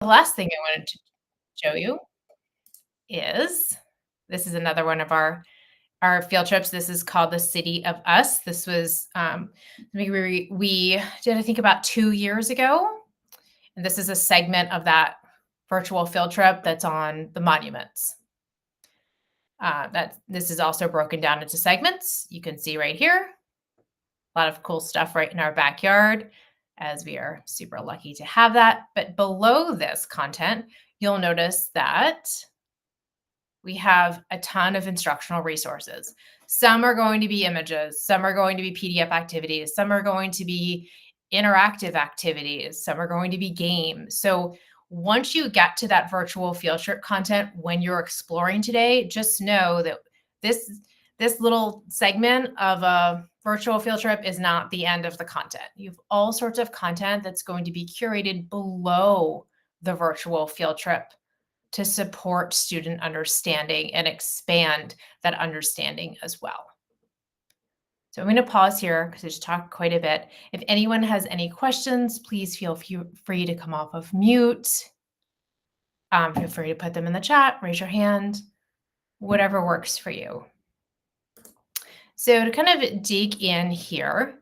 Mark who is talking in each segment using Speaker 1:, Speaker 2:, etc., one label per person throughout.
Speaker 1: The last thing I wanted to show you is this is another one of our field trips. This is called the City of Us. This was we did I think about 2 years ago, and this is a segment of that virtual field trip that's on the monuments. That this is also broken down into segments. You can see right here a lot of cool stuff right in our backyard, as we are super lucky to have that. But below this content, you'll notice that we have a ton of instructional resources. Some are going to be images, some are going to be PDF activities, some are going to be interactive activities, some are going to be games. So once you get to that virtual field trip content when you're exploring today, just know that this this little segment of a virtual field trip is not the end of the content. You have all sorts of content that's going to be curated below the virtual field trip to support student understanding and expand that understanding as well. So I'm going to pause here because I just talked quite a bit. If anyone has any questions, please feel free to come off of mute. Feel free to put them in the chat, raise your hand, whatever works for you. So to kind of dig in here,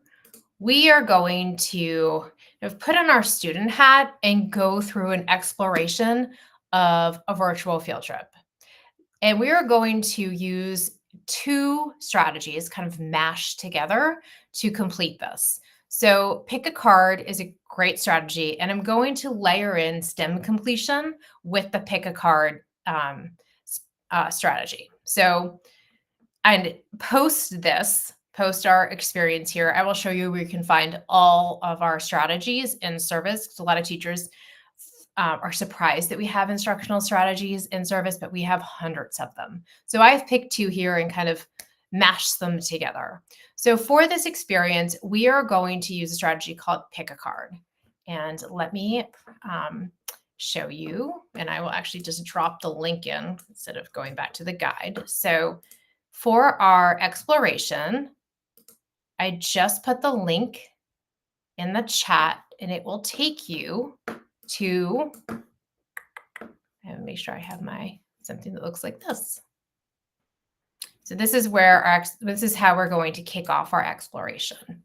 Speaker 1: we are going to put on our student hat and go through an exploration of a virtual field trip. And we are going to use two strategies kind of mashed together to complete this. So pick a card is a great strategy, and I'm going to layer in STEM completion with the pick a card strategy. So, and post our experience here, I will show you where you can find all of our strategies in service, because a lot of teachers are surprised that we have instructional strategies in service, but we have hundreds of them. So I've picked two here and kind of mashed them together. So for this experience, we are going to use a strategy called pick a card. And let me show you, and I will actually just drop the link in instead of going back to the guide. So for our exploration, I just put the link in the chat and it will take you to, and make sure I have something that looks like this. So this is where this is how we're going to kick off our exploration.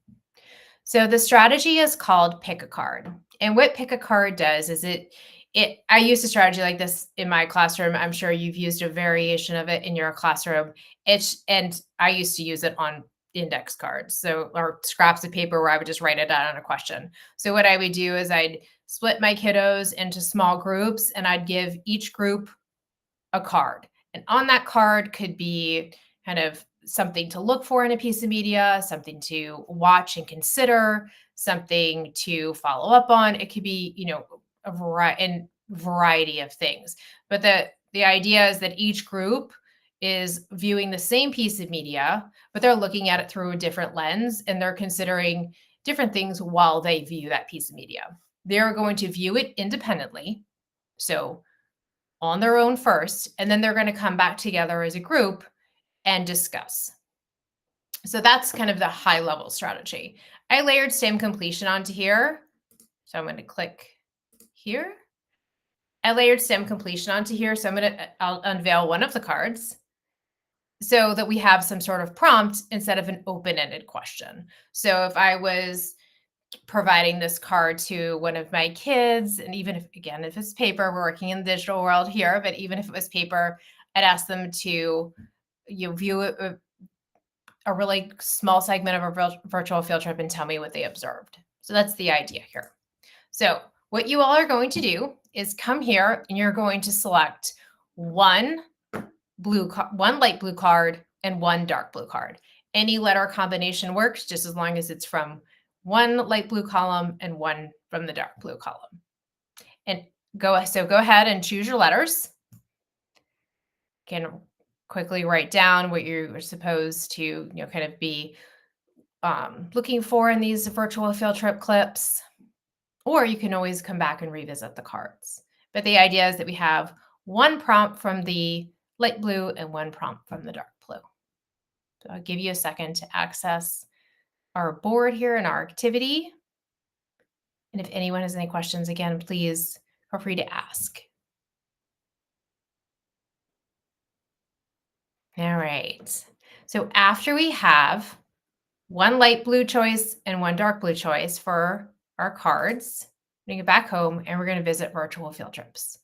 Speaker 1: So the strategy is called pick a card. And what pick a card does is I use a strategy like this in my classroom. I'm sure you've used a variation of it in your classroom. And I used to use it on index cards, or scraps of paper where I would just write it down on a question. So what I would do is I'd split my kiddos into small groups, and I'd give each group a card. And on that card could be kind of something to look for in a piece of media, something to watch and consider, something to follow up on. It could be, a variety of things. But the idea is that each group is viewing the same piece of media, but they're looking at it through a different lens, and they're considering different things while they view that piece of media. They're going to view it independently, so on their own first, and then they're going to come back together as a group and discuss. So that's kind of the high level strategy. I layered STEM completion onto here. So I'm going to click here. I layered STEM completion onto here. So I'll unveil one of the cards so that we have some sort of prompt instead of an open-ended question. So if I was providing this card to one of my kids, and even if it's paper, we're working in the digital world here, but even if it was paper, I'd ask them to view a really small segment of a virtual field trip and tell me what they observed. So that's the idea here. So what you all are going to do is come here and you're going to select one light blue card and one dark blue card. Any letter combination works, just as long as it's from one light blue column and one from the dark blue column. And go ahead and choose your letters. You can quickly write down what you're supposed to, kind of be looking for in these virtual field trip clips, or you can always come back and revisit the cards. But the idea is that we have one prompt from the light blue and one prompt from the dark blue. So I'll give you a second to access our board here and our activity. And if anyone has any questions, again, please Feel free to ask. All right. So after we have one light blue choice and one dark blue choice for our cards, bring it back home and we're going to visit virtual field trips.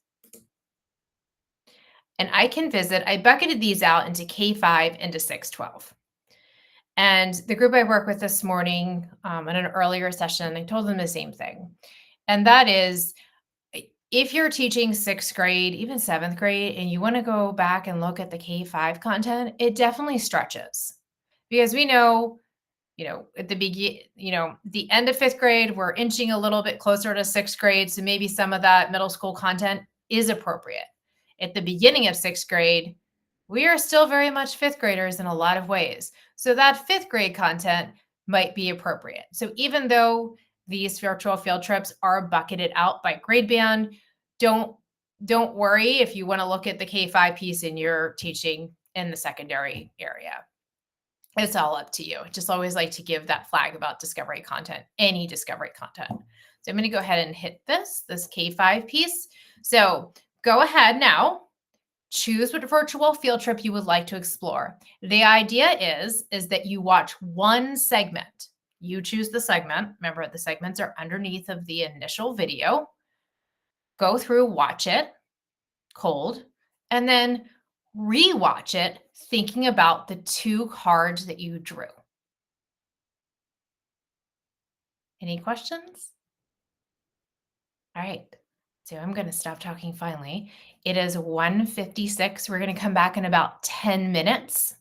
Speaker 1: And I bucketed these out into K5 into 612. And the group I work with this morning in an earlier session, I told them the same thing. And that is, if you're teaching sixth grade, even seventh grade, and you want to go back and look at the K5 content, it definitely stretches because we know, at the the end of fifth grade, we're inching a little bit closer to sixth grade. So maybe some of that middle school content is appropriate. At the beginning of sixth grade, we are still very much fifth graders in a lot of ways. So that fifth grade content might be appropriate. So even though these virtual field trips are bucketed out by grade band, don't don't worry if you want to look at the K5 piece and you're teaching in the secondary area. It's all up to you. I just always like to give that flag about discovery content, any discovery content. So I'm going to go ahead and hit this K5 piece. So go ahead now, choose what virtual field trip you would like to explore. The idea is that you watch one segment. You choose the segment. Remember, the segments are underneath of the initial video. Go through, watch it cold, and then rewatch it thinking about the two cards that you drew. Any questions? All right. So I'm going to stop talking finally. It is 1:56. We're going to come back in about 10 minutes.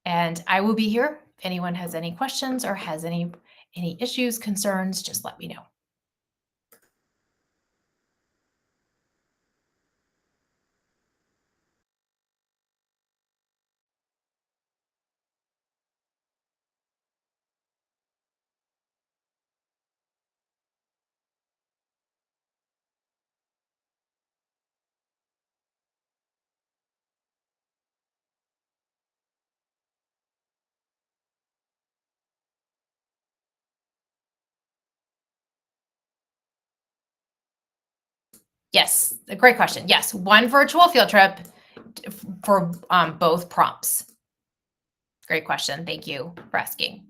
Speaker 1: And I will be here. If anyone has any questions or has any issues, concerns, just let me know. Yes, a great question. Yes, one virtual field trip for both prompts. Great question. Thank you for asking.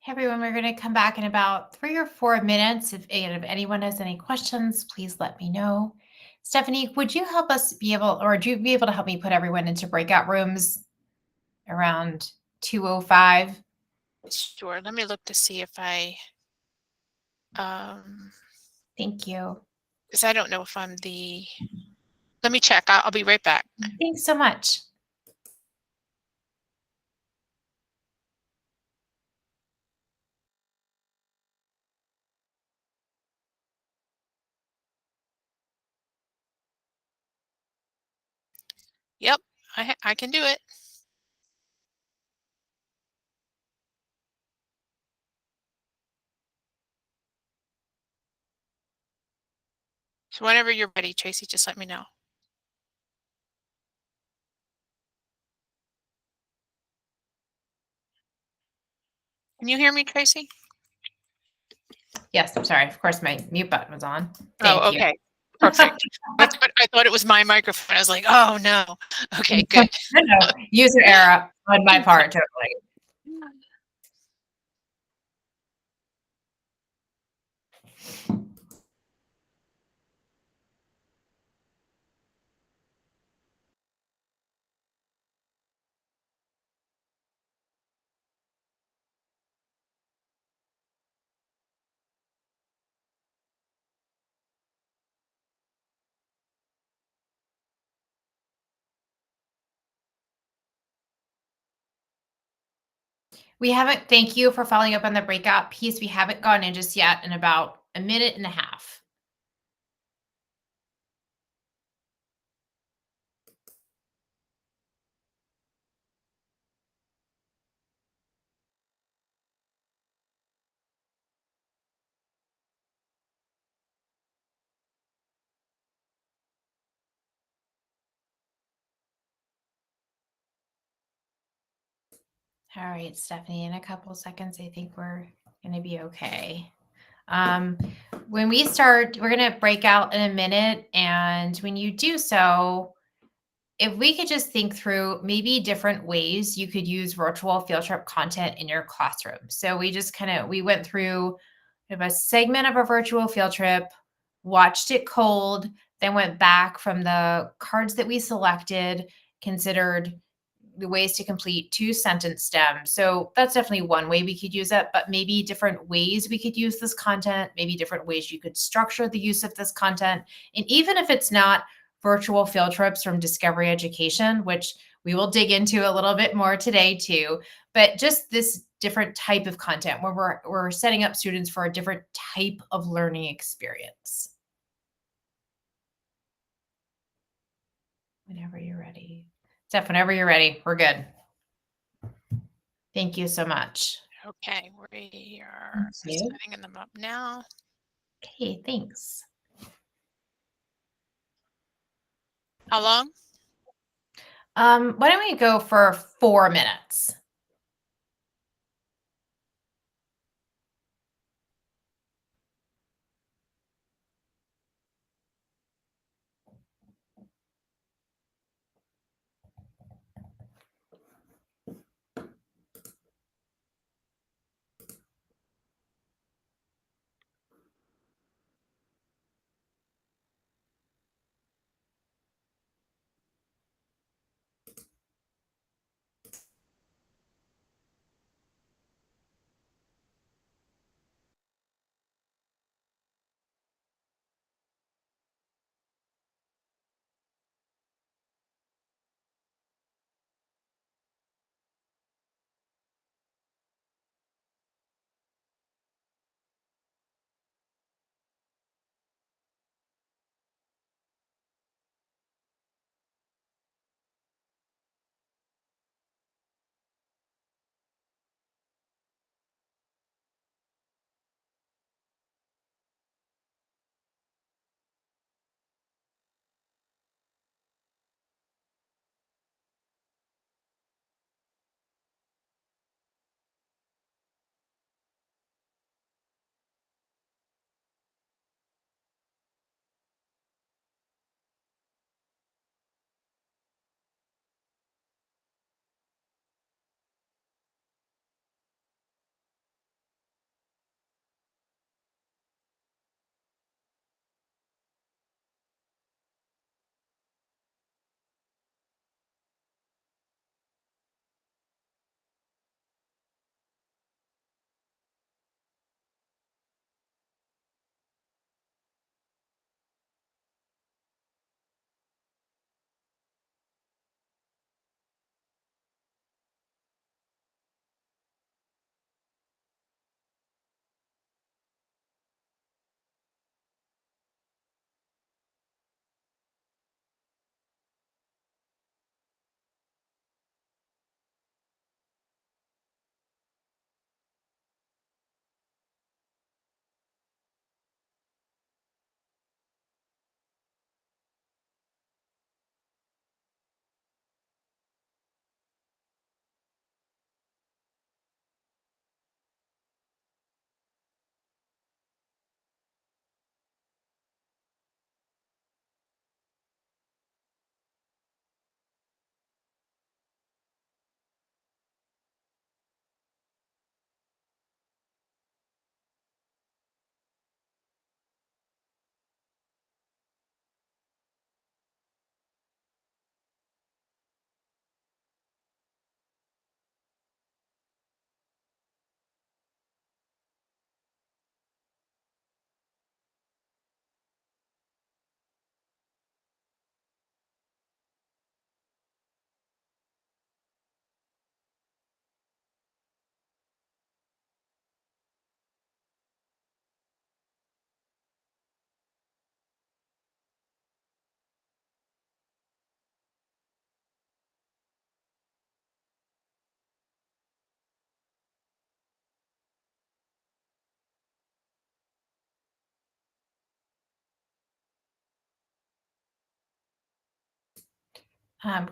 Speaker 1: Hey everyone, we're going to come back in about 3 or 4 minutes. If anyone has any questions, please let me know. Stephanie, would you help us be able, or would you be able to help me put everyone into breakout rooms around 2:05?
Speaker 2: Sure. Let me look to see if um,
Speaker 1: Thank you.
Speaker 2: because I don't know if let me check. I'll be right back.
Speaker 1: Thanks so much.
Speaker 2: Yep, I can do it. So whenever you're ready, Tracy, just let me know. Can you hear me, Tracy?
Speaker 1: Yes, I'm sorry. Of course, my mute button was on.
Speaker 2: Oh,
Speaker 1: Thank you.
Speaker 2: okay. Perfect. That's what I thought it was my microphone. I was like, oh no. Okay, good.
Speaker 1: No, user error on my part, totally. We haven't, thank you for following up on the breakout piece. We haven't gone in just yet in about a minute and a half. All right, Stephanie, in a couple seconds, I think we're going to be okay. When we start, we're going to break out in a minute. And when you do so, if we could just think through maybe different ways you could use virtual field trip content in your classroom. So we went through a segment of a virtual field trip, watched it cold, then went back from the cards that we selected, considered the ways to complete 2 sentence stems. So that's definitely one way we could use it, but maybe different ways we could use this content, maybe different ways you could structure the use of this content. And even if it's not virtual field trips from Discovery Education, which we will dig into a little bit more today too, but just this different type of content where we're setting up students for a different type of learning experience. Whenever you're ready. Steph, whenever you're ready, we're good. Thank you so much.
Speaker 2: Okay, we are setting them up now.
Speaker 1: Okay, thanks.
Speaker 2: How long?
Speaker 1: Why don't we go for 4 minutes?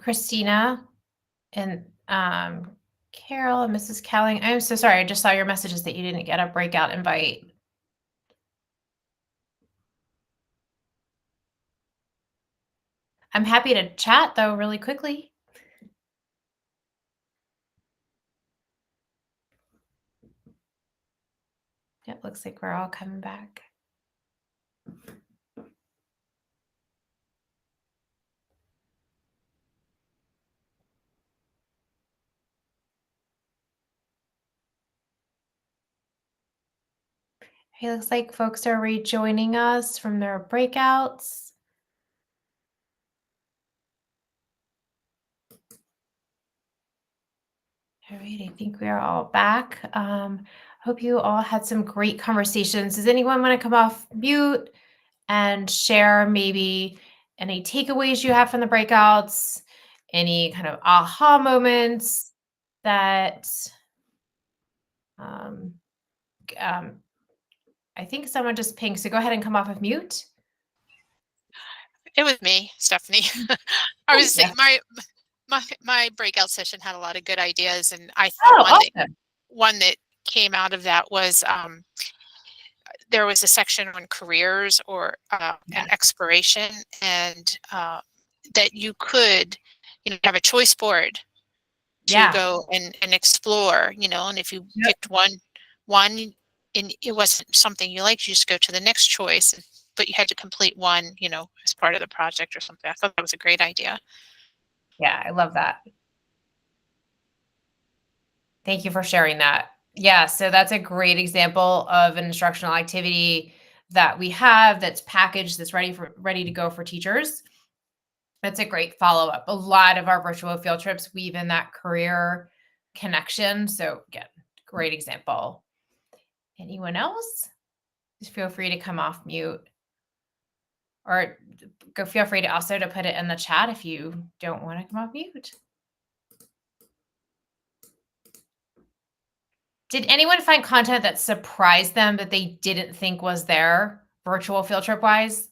Speaker 1: Christina and Carol and Mrs. Cowling. I'm so sorry. I just saw your messages that you didn't get a breakout invite. I'm happy to chat though really quickly. It looks like we're all coming back. It looks like folks are rejoining us from their breakouts. All right, I think we are all back. Hope you all had some great conversations. Does anyone want to come off mute and share maybe any takeaways you have from the breakouts, any kind of aha moments that um, um, I think someone just pinged. So go ahead and come off of mute.
Speaker 2: It was me, Stephanie. I was
Speaker 1: Yeah.
Speaker 2: saying my breakout session had a lot of good ideas, and I thought
Speaker 1: Oh, awesome.
Speaker 2: one that came out of that was there was a section on careers or
Speaker 1: Yeah.
Speaker 2: an exploration, and that you could, have a choice board to
Speaker 1: Yeah.
Speaker 2: go and explore, and if you
Speaker 1: Yep.
Speaker 2: picked one and it wasn't something you liked, you just go to the next choice, but you had to complete one, as part of the project or something. I thought that was a great idea.
Speaker 1: Yeah, I love that. Thank you for sharing that. Yeah, so that's a great example of an instructional activity that we have that's packaged, that's ready to go for teachers. That's a great follow-up. A lot of our virtual field trips weave in that career connection. So again, great example. Anyone else? Just feel free to come off mute or feel free to also to put it in the chat if you don't want to come off mute. Did anyone find content that surprised them that they didn't think was there, virtual field trip wise?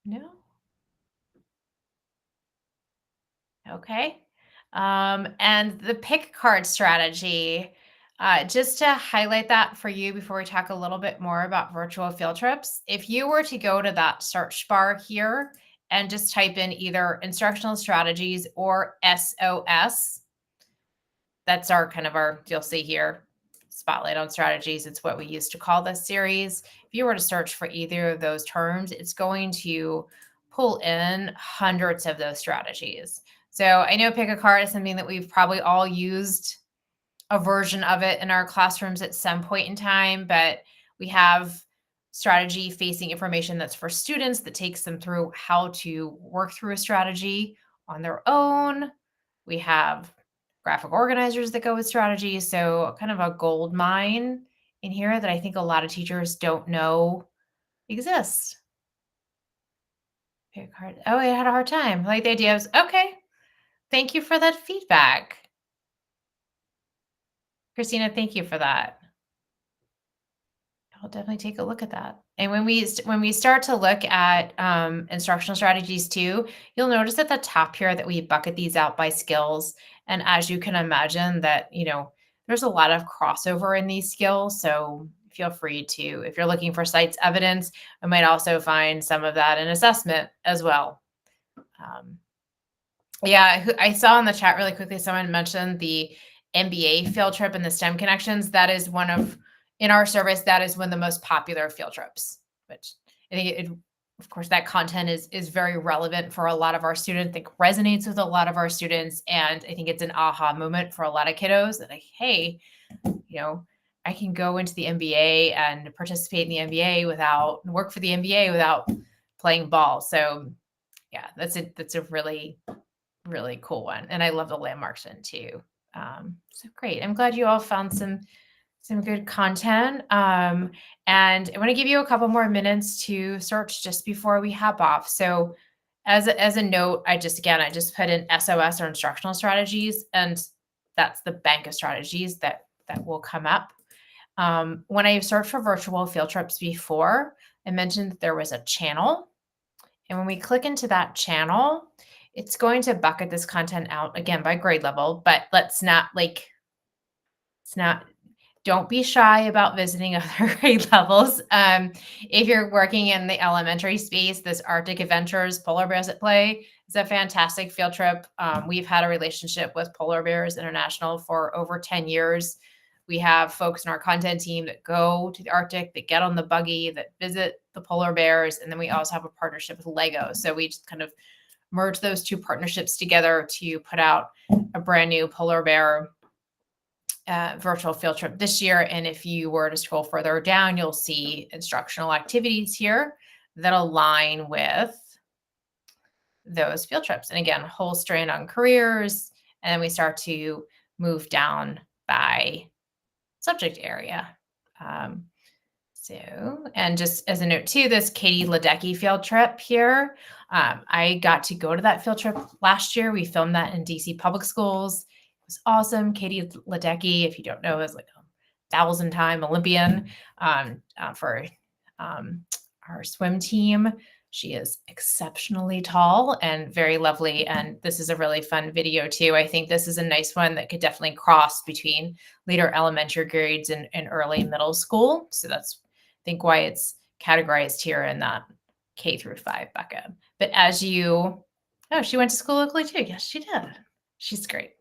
Speaker 1: No? Okay. And the pick card strategy, just to highlight that for you before we talk a little bit more about virtual field trips, if you were to go to that search bar here and just type in either instructional strategies or SOS, that's our kind of you'll see here, spotlight on strategies. It's what we used to call this series. If you were to search for either of those terms, it's going to pull in hundreds of those strategies. So I know pick a card is something that we've probably all used a version of it in our classrooms at some point in time, but we have strategy facing information that's for students that takes them through how to work through a strategy on their own. We have graphic organizers that go with strategies. So kind of a gold mine in here that I think a lot of teachers don't know exists. Pick a card. Oh, I had a hard time. Like the idea is okay. Thank you for that feedback. Christina, thank you for that. I'll definitely take a look at that. And when we start to look at instructional strategies too, you'll notice at the top here that we bucket these out by skills. And as you can imagine, that there's a lot of crossover in these skills. So feel free to, if you're looking for sites evidence, I might also find some of that in assessment as well. Yeah, I saw in the chat really quickly, someone mentioned the MBA field trip and the STEM connections. That is in our service, that is one of the most popular field trips, which I think of course, that content is very relevant for a lot of our students. I think resonates with a lot of our students. And I think it's an aha moment for a lot of kiddos that like, hey, I can go into the MBA and participate in the MBA without work for the MBA without playing ball. So yeah, that's a really really cool one. And I love the landmarks one too. So great. I'm glad you all found some good content. And I want to give you a couple more minutes to search just before we hop off. So as a note, I just put in SOS or instructional strategies, and that's the bank of strategies that will come up. When I searched for virtual field trips before, I mentioned that there was a channel. And when we click into that channel, it's going to bucket this content out again by grade level, but let's not like, it's not, don't be shy about visiting other grade levels. If you're working in the elementary space, this Arctic Adventures Polar Bears at Play is a fantastic field trip. We've had a relationship with Polar Bears International for over 10 years. We have folks in our content team that go to the Arctic, that get on the buggy, that visit the polar bears. And then we also have a partnership with Lego. So we just kind of merge those two partnerships together to put out a brand new polar bear virtual field trip this year. And if you were to scroll further down, you'll see instructional activities here that align with those field trips. And again, whole strand on careers. And then we start to move down by subject area. Um, and just as a note too, this Katie Ledecky field trip here, I got to go to that field trip last year. We filmed that in DC Public Schools. It was awesome. Katie Ledecky, if you don't know, is like a 1,000-time Olympian for our swim team. She is exceptionally tall and very lovely. And this is a really fun video too. I think this is a nice one that could definitely cross between later elementary grades and early middle school. So that's, I think, why it's categorized here in that K-5 bucket. But as you, oh, she went to school locally too. Yes, she did. She's great.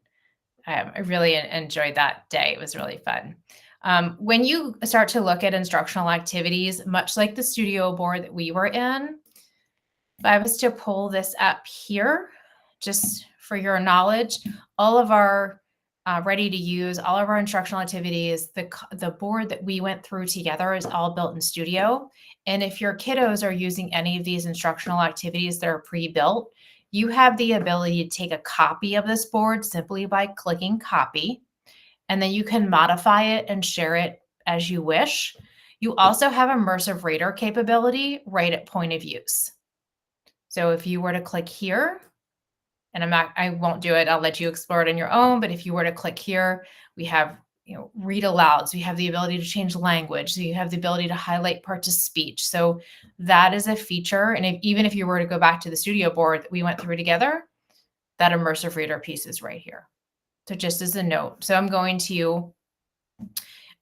Speaker 1: I really enjoyed that day. It was really fun. When you start to look at instructional activities, much like the studio board that we were in, if I was to pull this up here, just for your knowledge, all of our ready to use, all of our instructional activities, the board that we went through together is all built in Studio. And if your kiddos are using any of these instructional activities that are pre-built, you have the ability to take a copy of this board simply by clicking copy, and then you can modify it and share it as you wish. You also have immersive reader capability right at point of use. So if you were to click here, and I won't do it, I'll let you explore it on your own, but if you were to click here, we have, read alouds, we have the ability to change language, so you have the ability to highlight parts of speech. So that is a feature. And even if you were to go back to the studio board that we went through together, that immersive reader piece is right here. So just as a note. So I'm going to,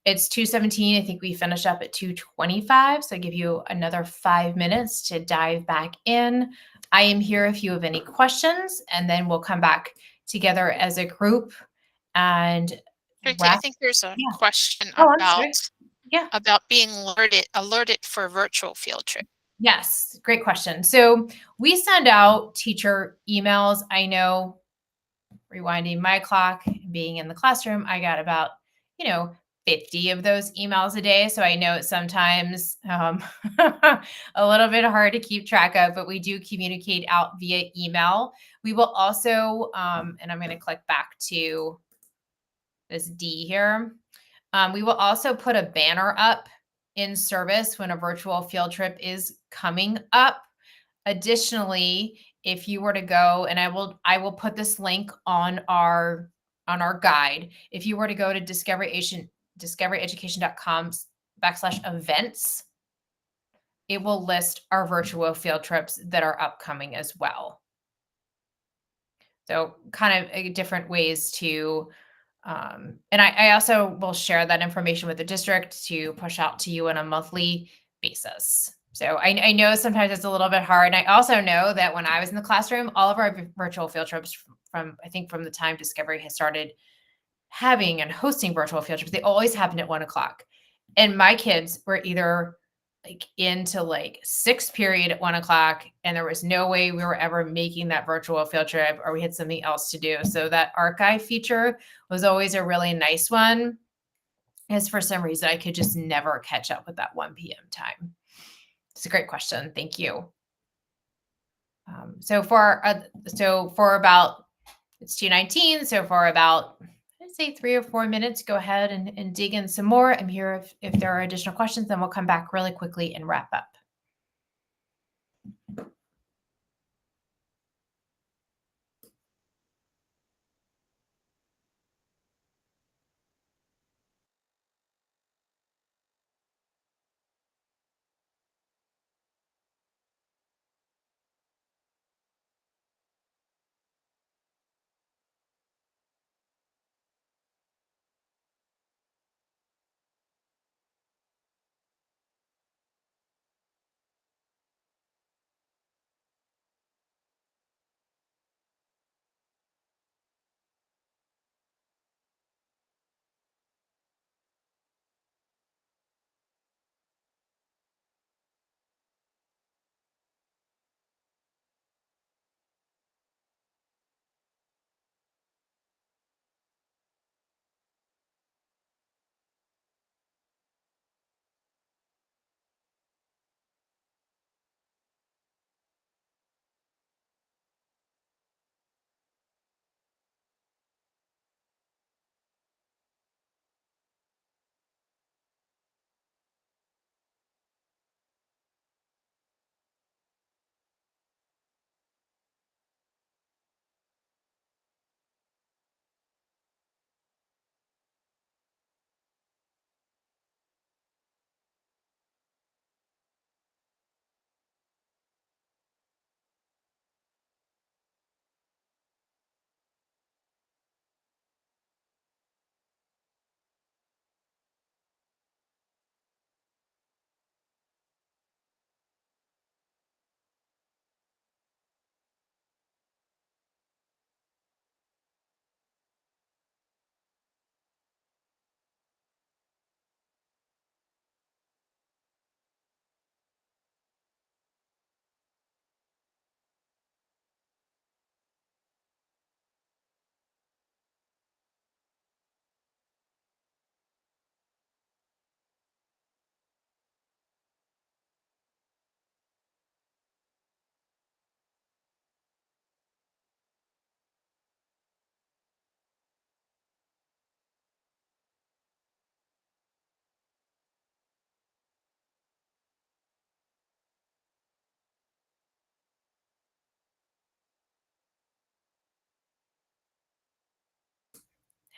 Speaker 1: it's 2:17. I think we finish up at 2:25. So I give you another 5 minutes to dive back in. I am here if you have any questions, and then we'll come back together as a group and
Speaker 2: Tracy, I
Speaker 1: wrap.
Speaker 2: think there's a
Speaker 1: Yeah.
Speaker 2: question
Speaker 1: Oh, I'm sorry. Yeah.
Speaker 2: about being alerted for a virtual field trip.
Speaker 1: Yes. Great question. So we send out teacher emails. I know, rewinding my clock, being in the classroom, I got about, 50 of those emails a day. So I know it's sometimes a little bit hard to keep track of, but we do communicate out via email. We will also, and I'm going to click back to this D here. We will also put a banner up in service when a virtual field trip is coming up. Additionally, if you were to go, and I will put this link on our guide. If you were to go to discoveryeducation.com/events, it will list our virtual field trips that are upcoming as well. So kind of different ways to, and I also will share that information with the district to push out to you on a monthly basis. So I know sometimes it's a little bit hard. And I also know that when I was in the classroom, all of our virtual field trips from the time Discovery has started having and hosting virtual field trips, they always happened at 1:00. And my kids were either like into like sixth period at 1:00, and there was no way we were ever making that virtual field trip, or we had something else to do. So that archive feature was always a really nice one, as for some reason I could just never catch up with that 1 p.m. time. It's a great question. Thank you. So for about, it's 2:19. So for about, I'd say 3 or 4 minutes, go ahead and dig in some more. I'm here if there are additional questions, then we'll come back really quickly and wrap up.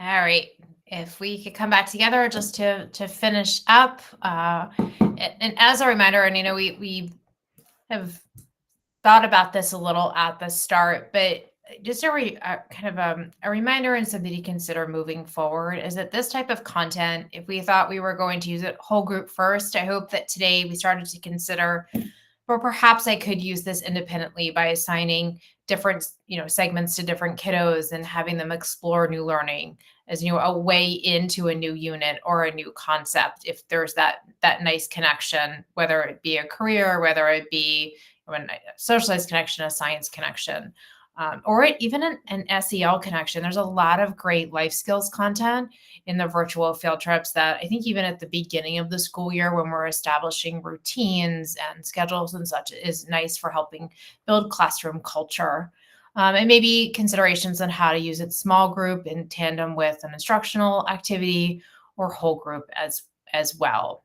Speaker 1: All right. If we could come back together just to finish up, and as a reminder, and we have thought about this a little at the start, but just kind of a reminder and something to consider moving forward is that this type of content, if we thought we were going to use it whole group first, I hope that today we started to consider, or perhaps I could use this independently by assigning different, segments to different kiddos and having them explore new learning as a way into a new unit or a new concept. If there's that nice connection, whether it be a career, whether it be a socialized connection, a science connection, or even an SEL connection. There's a lot of great life skills content in the virtual field trips that I think even at the beginning of the school year, when we're establishing routines and schedules and such, is nice for helping build classroom culture. And maybe considerations on how to use it small group in tandem with an instructional activity or whole group as well.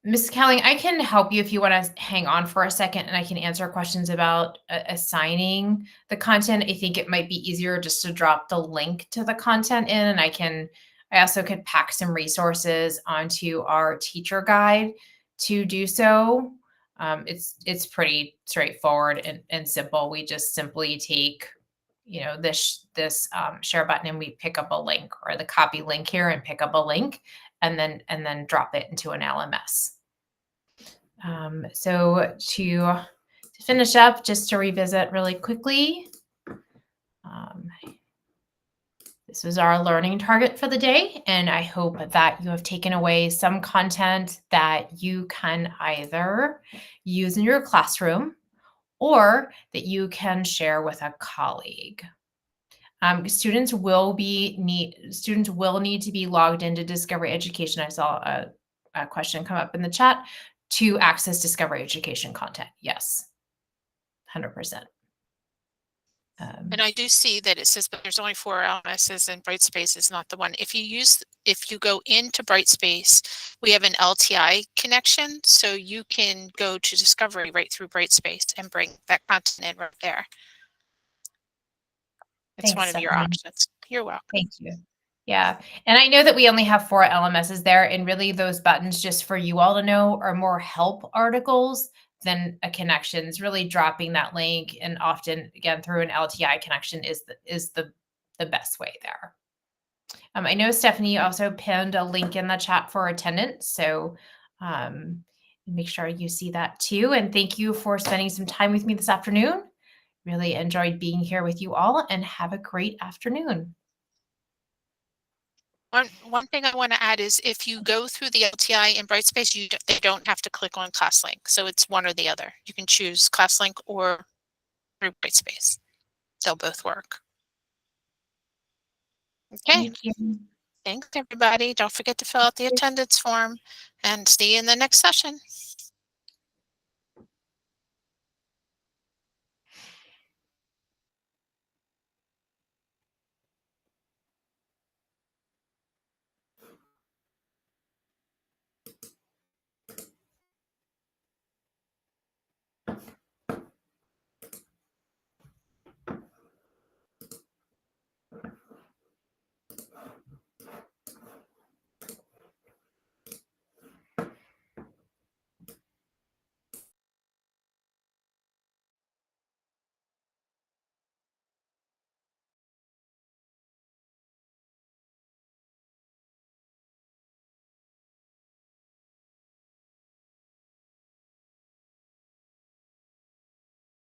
Speaker 1: Ms. Cowling, I can help you if you want to hang on for a second, and I can answer questions about assigning the content. I think it might be easier just to drop the link to the content in, and I also could pack some resources onto our teacher guide to do so. It's pretty straightforward and simple. We just simply take, this share button, and we pick up a link, or the copy link here, and pick up a link, and then drop it into an LMS. So to finish up, just to revisit really quickly, this was our learning target for the day, and I hope that you have taken away some content that you can either use in your classroom or that you can share with a colleague. Students will need to be logged into Discovery Education. I saw a question come up in the chat to access Discovery Education content. Yes, 100%.
Speaker 2: And I do see that it says, but there's only 4 LMSs and Brightspace is not the one. If you go into Brightspace, we have an LTI connection, so you can go to Discovery right through Brightspace and bring that content in right there. It's
Speaker 1: Thanks,
Speaker 2: one of your
Speaker 1: Stephanie.
Speaker 2: options. You're welcome.
Speaker 1: Thank you. Yeah. And I know that we only have 4 LMSs there, and really those buttons, just for you all to know, are more help articles than a connection. It's really dropping that link, and often, again, through an LTI connection is the best way there. I know Stephanie also pinned a link in the chat for attendance, so make sure you see that too. And thank you for spending some time with me this afternoon. Really enjoyed being here with you all, and have a great afternoon.
Speaker 2: One thing I want to add is if you go through the LTI in Brightspace, they don't have to click on ClassLink. So it's one or the other. You can choose ClassLink or through Brightspace. They'll both work. Okay.
Speaker 1: Thank you.
Speaker 2: Thanks, everybody. Don't forget to fill out the attendance form, and see you in the next session.